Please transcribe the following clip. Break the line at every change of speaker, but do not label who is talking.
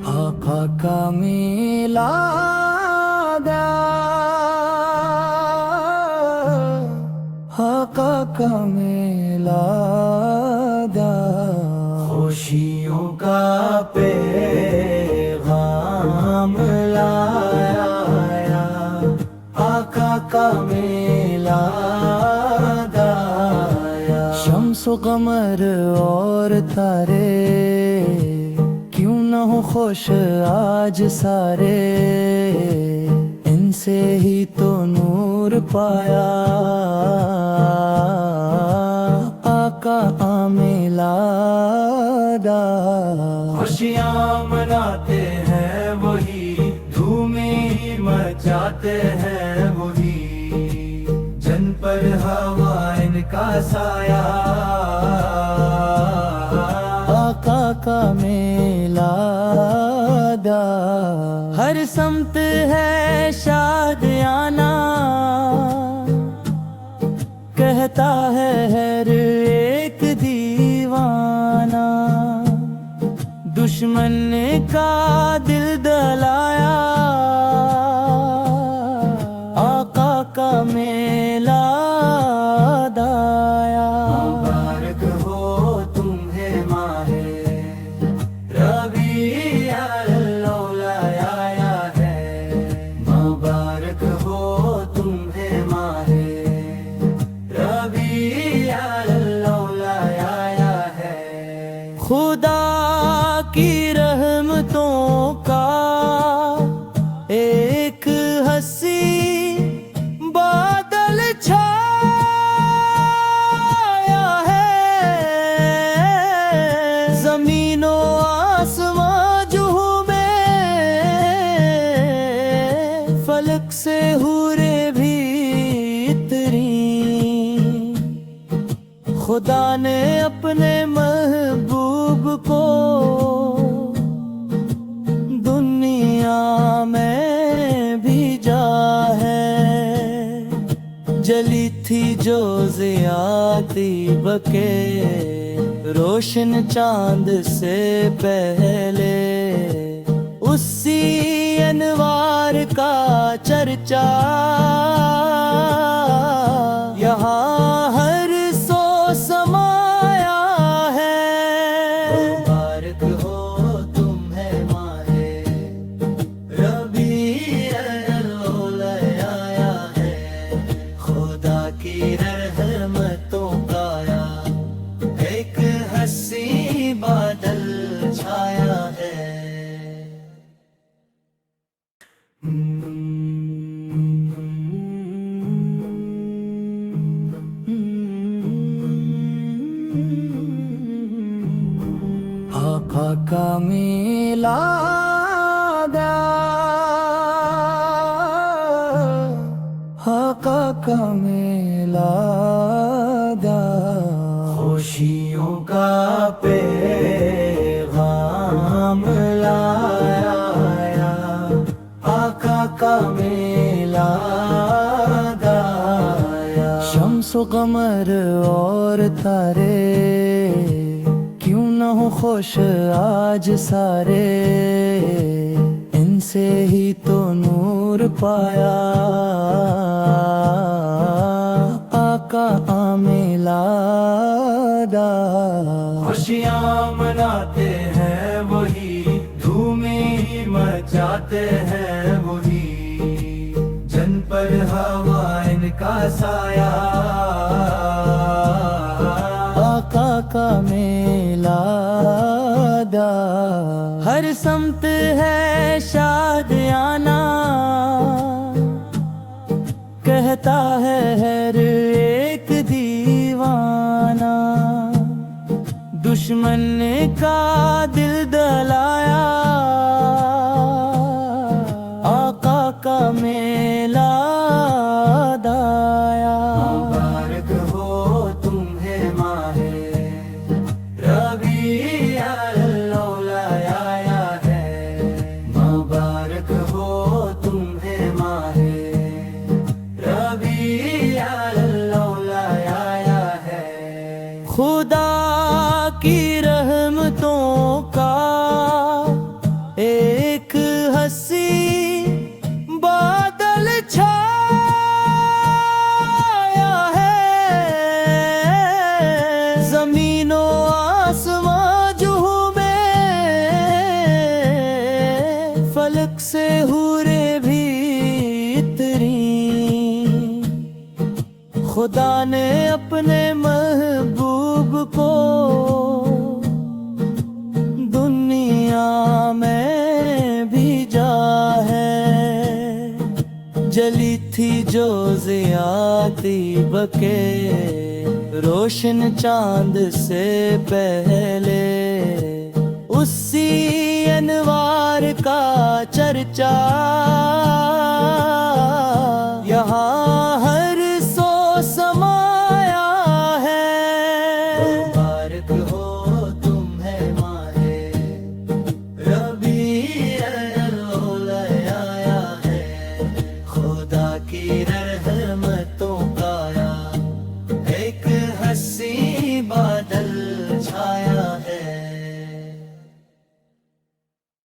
آقا کا میلاد آقا کا میلاد خوشیوں کا پیغام لایا آقا کا میلاد آیا شمس و قمر اور تارے کیوں نہ ہو خوش آج سارے ان سے ہی تو نور پایا آقا میلاد خوشیاں مناتے ہیں وہی دھومیں مچاتے ہیں وہی جن پر ہوا ان کا سایہ آقا کا میلاد ہر سمت ہے شادیانہ کہتا ہے ہر ایک دیوانہ دشمن کا دل دلایا آقا کا میلاد آیا مبارک ہو تمہیں ماہ ربیع الاول آیا ہے مبارک ہو تمہیں ماہ ربیع الاول آیا ہے خدا کی رحمتوں کا ایک ہنسی بادل چھایا ہے زمین و آسمان جھومے فلک سے حوریں بھی اتریں خدا نے اپنے محبوب کو دنیا میں بھیجا ہے جلی تھی جو ضیاءتی بکے روشن چاند سے پہلے اسی انوار کا چرچا یہاں ہر سو سمایا ہے مبارک ہو تمہیں ماہ ربیع الاول آیا ہے خدا کی رحمتوں کا ایک ہنسی بادل چھایا ہے آقا کا میلاد آقا کا میلاد خوشیوں کا پیغام لایا آقا کا میلاد آیا شمس و قمر اور تارے کیوں نہ ہو خوش آج سارے ان سے ہی تو نور پایا آقا میلاد خوشیاں مناتے ہیں وہی دھومیں مچاتے ہیں وہی جن پر ہوا ان کا سایہ آقا کا میلاد ہر سمت ہے شادیانہ کہتا ہے ہر ایک دیوانہ دشمن کا دل دلایا آقا کا میلاد آیا مبارک ہو تمہیں ماہ ربیع الاول آیا ہے مبارک ہو تمہیں ماہ خدا کی رحمتوں کا ایک ہنسی بادل چھایا ہے، زمین و آسمان جھومے، فلک سے حوریں بھی اتریں، خدا نے اپنے محبوب کو دنیا میں بھیجا ہے، جلی تھی جو ضیاءتی بکے روشن چاند سے پہلے، اسی انوار کا چرچا یہاں ہر سو سمایا ہے۔ مبارک